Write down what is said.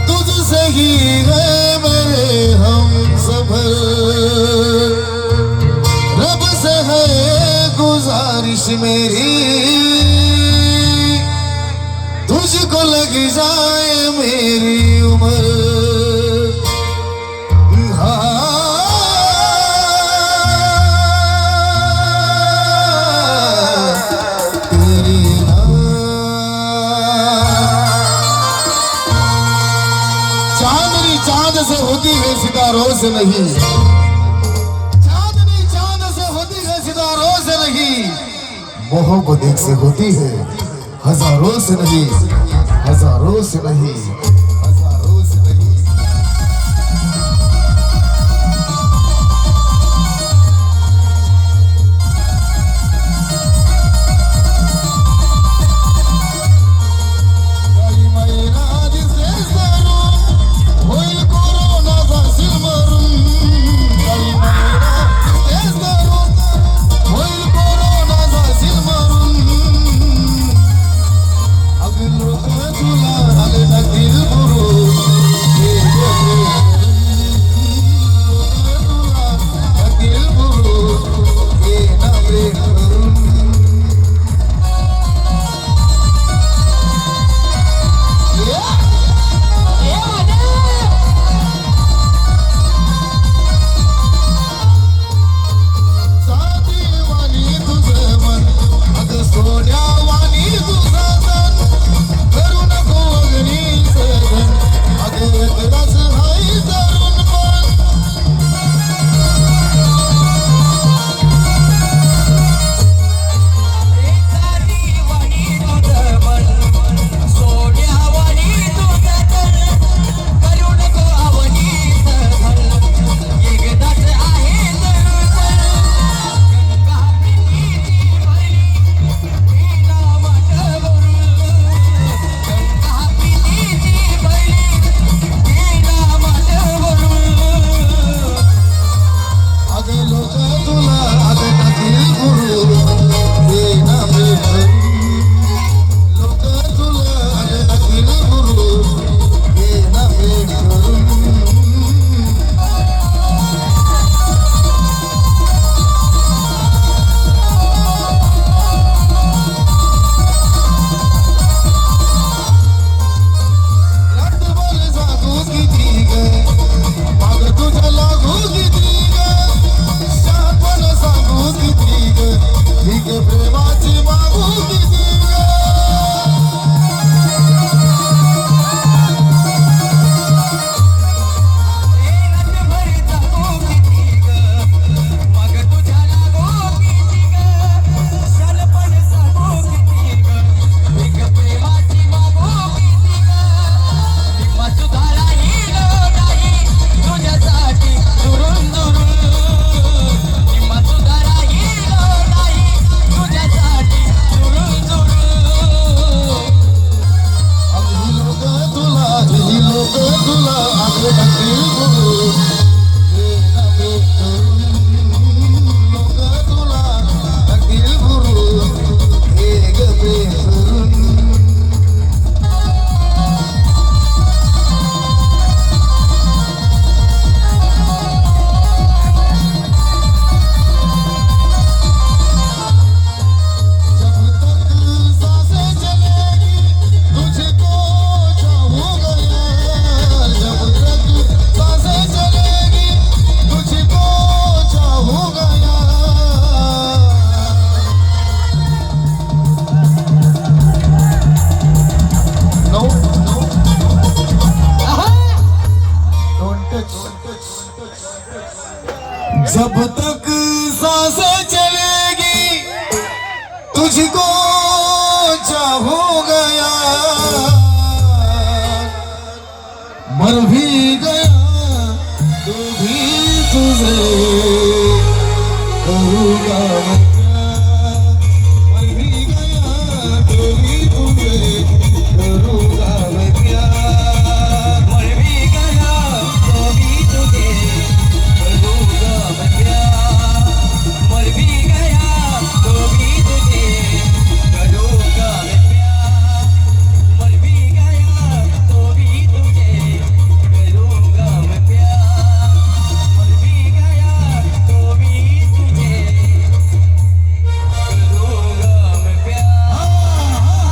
तुझसे ही है मेरे हम सफर, रब से है गुजारिश मेरी, तुझको लग जाए मेरी उम्र। चांदनी चांद से होती है सितारों से नहीं, चांदनी चांद से होती है सितारों से नहीं, मोहब्बत एक से होती है हजारों से नहीं, हजारों से नहीं, हजारों से नहीं। जब तक सांसें चलेगी तुझको चाहूंगा यार, मर भी गया तो भी तुझे करूंगा।